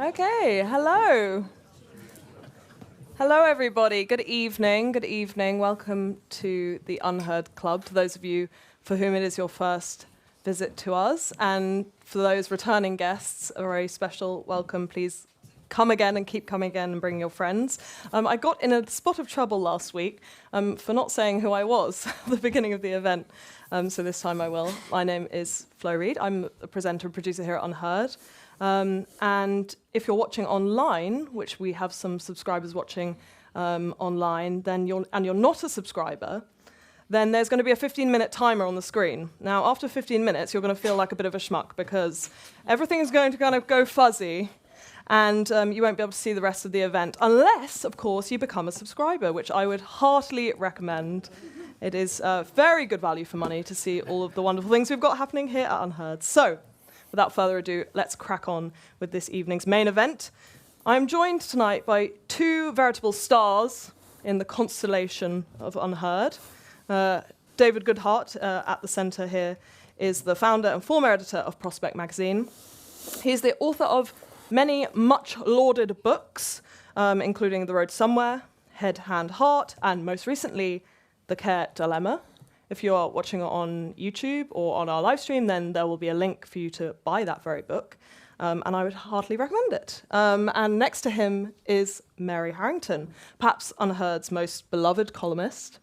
Okay, hello. Hello, everybody. Good evening. Good evening. Welcome to the UnHerd Club, to those of you for whom it is your first visit to us. And for those returning guests, a very special welcome. Please come again and keep coming again and bring your friends. I got in a spot of trouble last week for not saying who I was at the beginning of the event. So this time I will. My name is Flo Reed. I'm a presenter and producer here at UnHerd. And if you're watching online, which we have some subscribers watching online, then you're not a subscriber, then there's going to be a 15-minute timer on the screen. Now, after 15 minutes, you're going to feel like a bit of a schmuck because everything is going to kind of go fuzzy, and you won't be able to see the rest of the event, unless, of course, you become a subscriber, which I would heartily recommend. It is very good value for money to see all of the wonderful things we've got happening here at UnHerd. So, without further ado, let's crack on with this evening's main event. I'm joined tonight by two veritable stars in the constellation of UnHerd. David Goodhart, at the centre here, is the founder and former editor of Prospect magazine. He's the author of many much-lauded books, including The Road Somewhere, Head, Hand, Heart, and most recently, The Care Dilemma. If you're watching on YouTube or on our live stream, then there will be a link for you to buy that very book, and I would heartily recommend it. And next to him is Mary Harrington, perhaps UnHerd's most beloved columnist,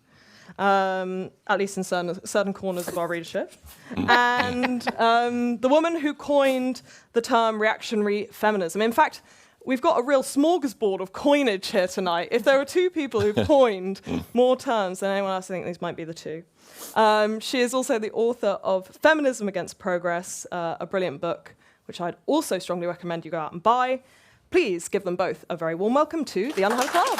at least in certain corners of our readership, and the woman who coined the term reactionary feminism. In fact, we've got a real smorgasbord of coinage here tonight. If there were two people who've coined more terms than anyone else, I think these might be the two. She is also the author of Feminism Against Progress, a brilliant book, which I'd also strongly recommend you go out and buy. Please give them both a very warm welcome to the UnHerd Club.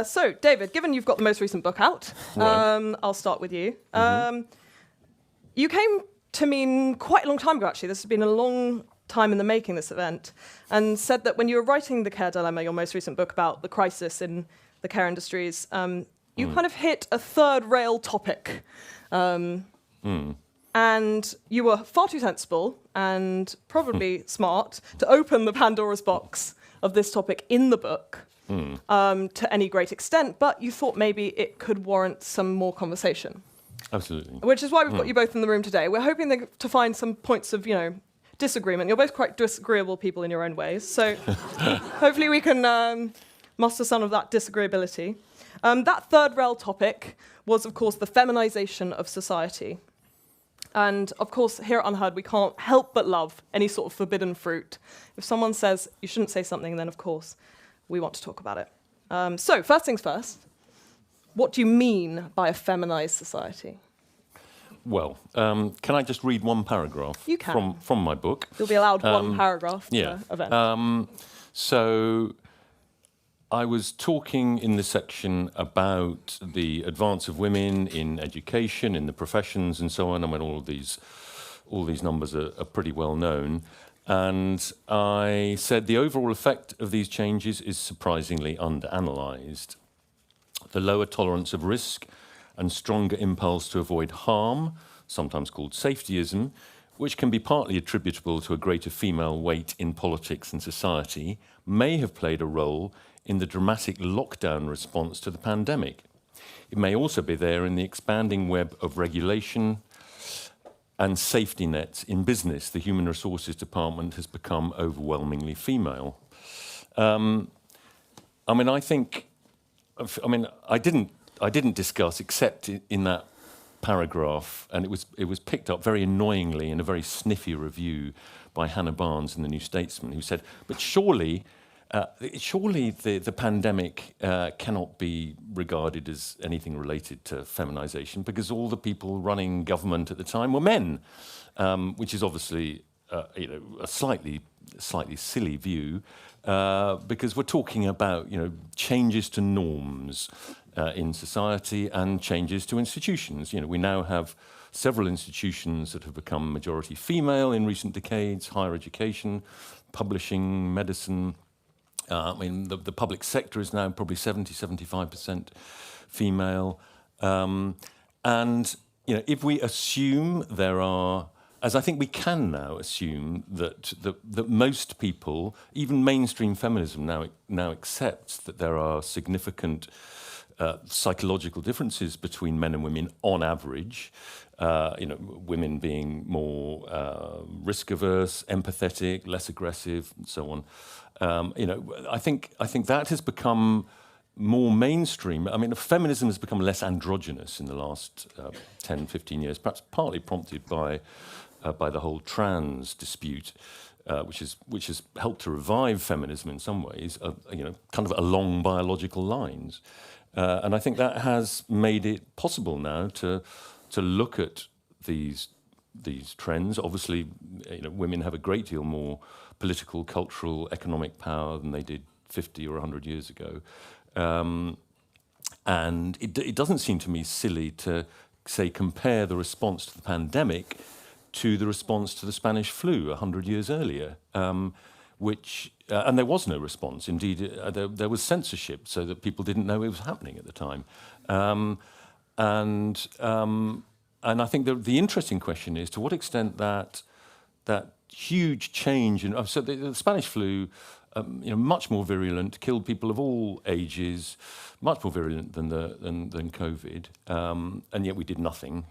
So, David, given you've got the most recent book out, right. I'll start with you. You came to me quite a long time ago, actually. This has been a long time in the making, this event, and said that when you were writing The Care Dilemma, your most recent book about the crisis in the care industries, you kind of hit a third rail topic. And you were far too sensible and probably smart to open the Pandora's box of this topic in the book to any great extent, but you thought maybe it could warrant some more conversation. Absolutely. Which is why we've got you both in the room today. We're hoping to find some points of, disagreement. You're both quite disagreeable people in your own ways, so hopefully we can muster some of that disagreeability. That third rail topic was, of course, the feminization of society. And, of course, here at UnHerd, we can't help but love any sort of forbidden fruit. If someone says you shouldn't say something, then, of course, we want to talk about it. So, first things first, what do you mean by a feminized society? Well, can I just read one paragraph you can. From my book? You'll be allowed one paragraph per event. So I was talking in the section about the advance of women in education, in the professions and so on. I mean, all these numbers are pretty well known. And I said the overall effect of these changes is surprisingly underanalyzed. The lower tolerance of risk and stronger impulse to avoid harm, sometimes called safetyism, which can be partly attributable to a greater female weight in politics and society, may have played a role in the dramatic lockdown response to the pandemic. It may also be there in the expanding web of regulation and safety nets in business. The Human Resources Department has become overwhelmingly female. I didn't discuss, except in that paragraph, and it was picked up very annoyingly in a very sniffy review by Hannah Barnes in the New Statesman, who said, but surely the pandemic cannot be regarded as anything related to feminization because all the people running government at the time were men, which is obviously a slightly silly view, because we're talking about changes to norms in society and changes to institutions. We now have several institutions that have become majority female in recent decades: higher education, publishing, medicine. The public sector is now probably 70-75% female, and if we assume there are, as I think we can now assume that most people, even mainstream feminism now accepts that there are significant psychological differences between men and women on average. Women being more risk averse, empathetic, less aggressive, and so on. I think that has become more mainstream. I mean, feminism has become less androgynous in the last 10, 15 years, perhaps partly prompted by the whole trans dispute, which has helped to revive feminism in some ways, kind of along biological lines. And I think that has made it possible now to look at these trends. Obviously, women have a great deal more political, cultural, economic power than they did 50 or 100 years ago. And it doesn't seem to me silly to, say, compare the response to the pandemic to the response to the Spanish flu 100 years earlier, and there was no response. Indeed, there was censorship, so that people didn't know it was happening at the time. And I think the interesting question is to what extent that huge change in so the Spanish flu, much more virulent, killed people of all ages, much more virulent than COVID, and yet we did nothing.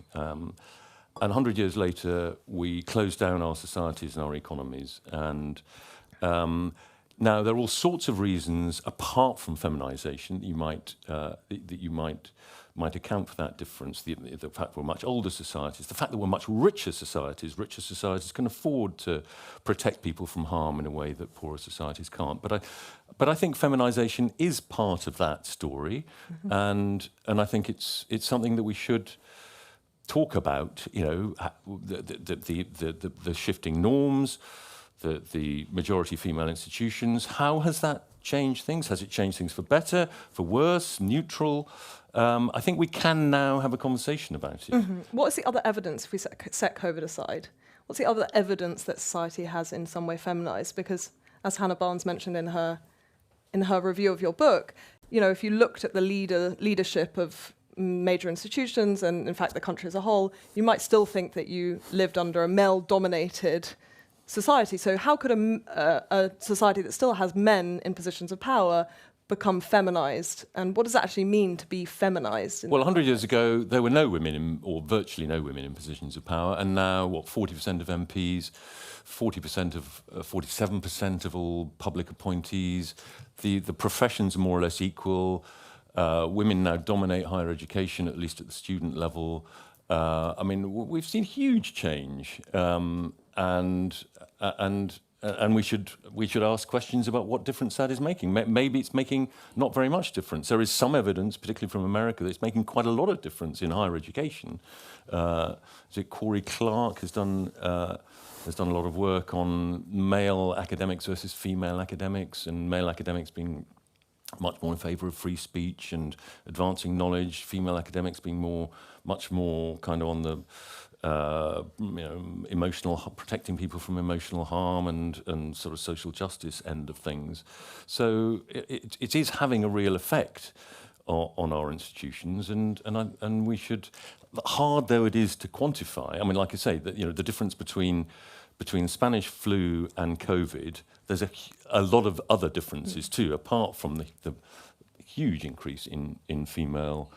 And 100 years later, we closed down our societies and our economies. And now there are all sorts of reasons, apart from feminization, that you might account for that difference. The fact we're much older societies, the fact that we're much richer societies can afford to protect people from harm in a way that poorer societies can't. But I think feminization is part of that story, and I think it's something that we should talk about. The shifting norms, the majority female institutions. How has that changed things? Has it changed things for better, for worse, neutral? I think we can now have a conversation about it. What is the other evidence, if we set COVID aside? What's the other evidence that society has in some way feminized? Because, as Hannah Barnes mentioned in her review of your book, if you looked at the leadership of major institutions and, in fact, the country as a whole, you might still think that you lived under a male-dominated society. So how could a society that still has men in positions of power become feminized? And what does that actually mean to be feminized? Well, 100 years ago, there were no women or virtually no women in positions of power. And now, 40% of MPs, 47% of all public appointees, the professions are more or less equal. Women now dominate higher education, at least at the student level. We've seen huge change, and we should ask questions about what difference that is making. Maybe it's making not very much difference. There is some evidence, particularly from America, that it's making quite a lot of difference in higher education. Corey Clark has done a lot of work on male academics versus female academics, and male academics being much more in favour of free speech and advancing knowledge, female academics being much more kind of on the protecting people from emotional harm and sort of social justice end of things. So it is having a real effect on our institutions, and we should, hard though it is to quantify. Like I say, that the difference between Spanish flu and COVID, there's a lot of other differences too, apart from the huge increase in female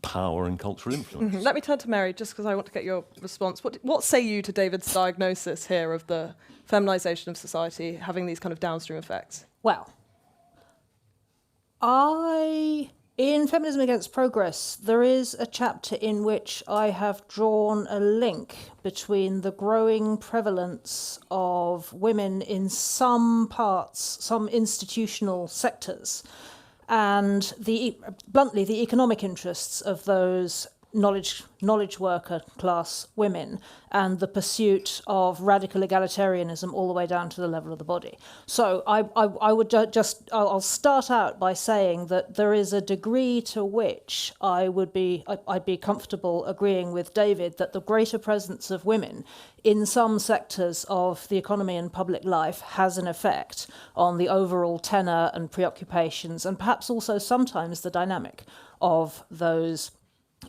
power and cultural influence. Let me turn to Mary, just because I want to get your response. What say you to David's diagnosis here of the feminization of society having these kind of downstream effects? Well, in Feminism Against Progress, there is a chapter in which I have drawn a link between the growing prevalence of women in some parts, some institutional sectors, and bluntly, the economic interests of those knowledge worker class women and the pursuit of radical egalitarianism all the way down to the level of the body. So I'll start out by saying that there is a degree to which I'd be comfortable agreeing with David that the greater presence of women in some sectors of the economy and public life has an effect on the overall tenor and preoccupations, and perhaps also sometimes the dynamic of those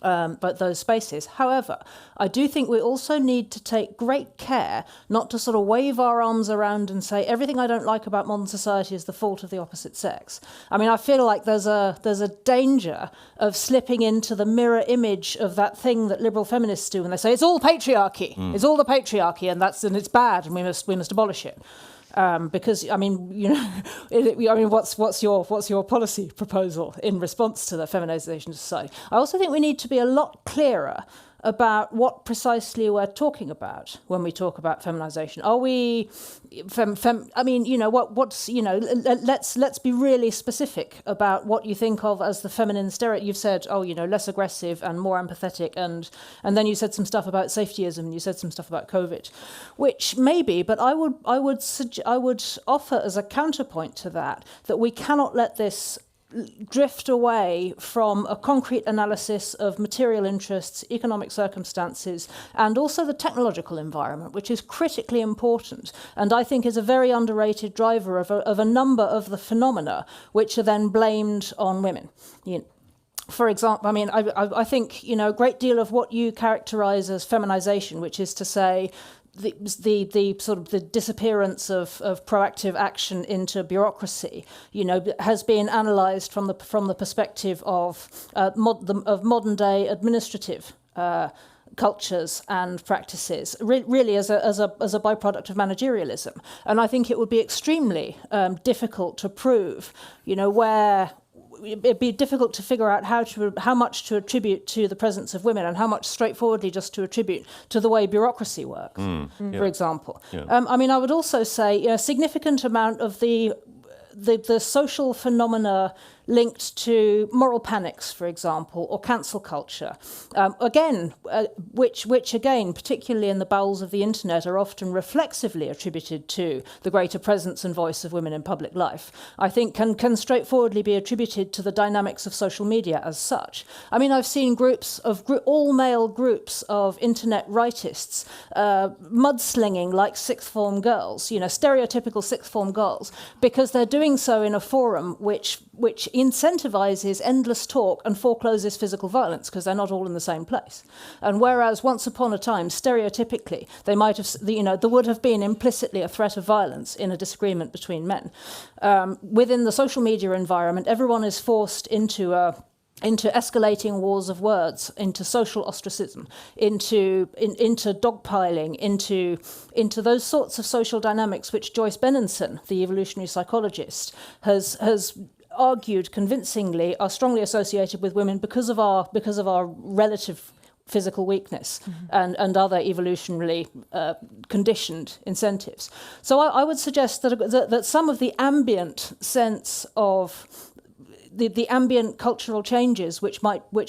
but those spaces. However, I do think we also need to take great care not to sort of wave our arms around and say everything I don't like about modern society is the fault of the opposite sex. I mean, I feel like there's a danger of slipping into the mirror image of that thing that liberal feminists do when they say it's all patriarchy, it's all the patriarchy, and it's bad, and we must abolish it. Because I mean, you know, what's your policy proposal in response to the feminization of society? I also think we need to be a lot clearer about what precisely we're talking about when we talk about feminization. Are we, I mean, you know, what's, you know, let's be really specific about what you think of as the feminine stereotype. You've said, oh, you know, less aggressive and more empathetic, and then you said some stuff about safetyism, and you said some stuff about COVID, which maybe, but I would offer as a counterpoint to that we cannot let this drift away from a concrete analysis of material interests, economic circumstances, and also the technological environment, which is critically important, and I think is a very underrated driver of a number of the phenomena which are then blamed on women. You know, for example, I mean, I think, you know, a great deal of what you characterize as feminization, which is to say the sort of the disappearance of proactive action into bureaucracy, you know, has been analysed from the perspective of modern day administrative cultures and practices, really as a byproduct of managerialism. And I think it would be extremely difficult to prove, you know, where it'd be difficult to figure out how much to attribute to the presence of women and how much straightforwardly just to attribute to the way bureaucracy works, for example. Yeah. I mean, I would also say, you know, a significant amount of the social phenomena linked to moral panics, for example, or cancel culture, which again, particularly in the bowels of the internet, are often reflexively attributed to the greater presence and voice of women in public life, I think can straightforwardly be attributed to the dynamics of social media as such. I mean, I've seen all-male groups of internet rightists mudslinging like sixth form girls, you know, stereotypical sixth form girls, because they're doing so in a forum which incentivizes endless talk and forecloses physical violence because they're not all in the same place. And whereas once upon a time, stereotypically, they might have, you know, there would have been implicitly a threat of violence in a disagreement between men. Within the social media environment, everyone is forced into escalating wars of words, into social ostracism, into dogpiling, into those sorts of social dynamics which Joyce Benenson, the evolutionary psychologist, has argued convincingly are strongly associated with women because of our relative physical weakness and other evolutionarily conditioned incentives. So I would suggest that some of the ambient sense of the ambient cultural changes which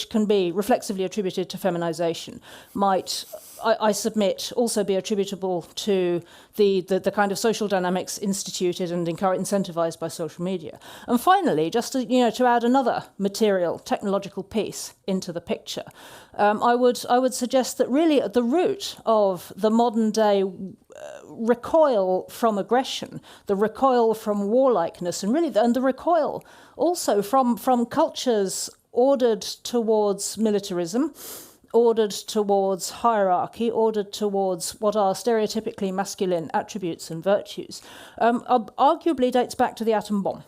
can be reflexively attributed to feminization might, I submit, also be attributable to the kind of social dynamics instituted and incentivized by social media. And finally, just to add another material technological piece into the picture, I would suggest that really at the root of the modern day recoil from aggression, the recoil from warlikeness, and the recoil also from cultures ordered towards militarism, ordered towards hierarchy, ordered towards what are stereotypically masculine attributes and virtues, arguably dates back to the atom bomb.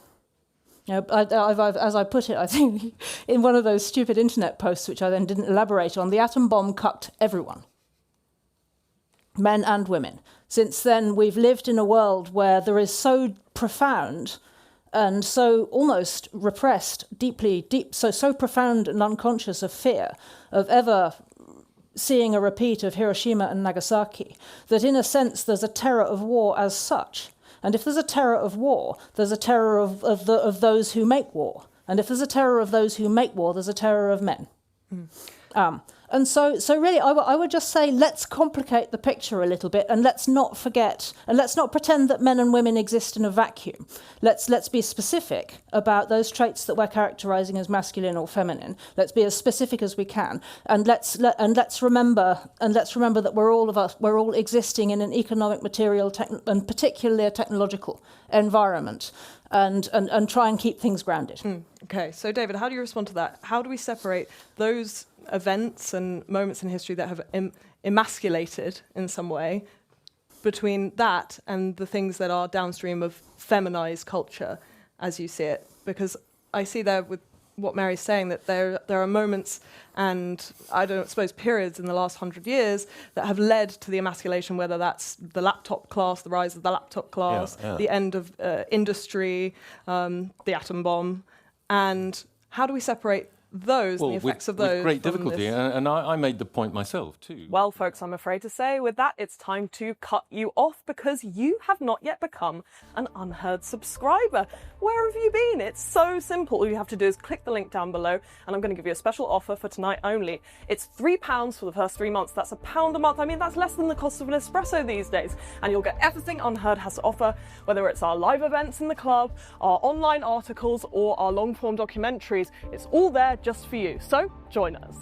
You know, as I put it, I think, in one of those stupid internet posts, which I then didn't elaborate on, the atom bomb cucked everyone, men and women. Since then, we've lived in a world where there is so profound and so almost repressed, so profound and unconscious of fear of ever seeing a repeat of Hiroshima and Nagasaki, that in a sense there's a terror of war as such. And if there's a terror of war, there's a terror of those who make war. And if there's a terror of those who make war, there's a terror of men. And so really, I would just say, let's complicate the picture a little bit, and let's not forget, and let's not pretend that men and women exist in a vacuum. Let's be specific about those traits that we're characterizing as masculine or feminine. Let's be as specific as we can, and let's remember that we're all existing in an economic, material, and particularly a technological environment, and try and keep things grounded. Okay, so David, how do you respond to that? How do we separate those events and moments in history that have emasculated in some way, between that and the things that are downstream of feminized culture, as you see it? Because I see there with what Mary's saying, that there are moments and, I don't suppose, periods in the last 100 years that have led to the emasculation, whether that's the laptop class, the rise of the laptop class, the end of industry, the atom bomb. And how do we separate those and the effects of those? With great difficulty, and I made the point myself too. Well, folks, I'm afraid to say with that, it's time to cut you off because you have not yet become an UnHerd subscriber. Where have you been? It's so simple. All you have to do is click the link down below, and I'm going to give you a special offer for tonight only. It's £3 for the first 3 months. That's £1 a month. I mean, that's less than the cost of an espresso these days. And you'll get everything UnHerd has to offer, whether it's our live events in the club, our online articles, or our long-form documentaries. It's all there just for you. So join us.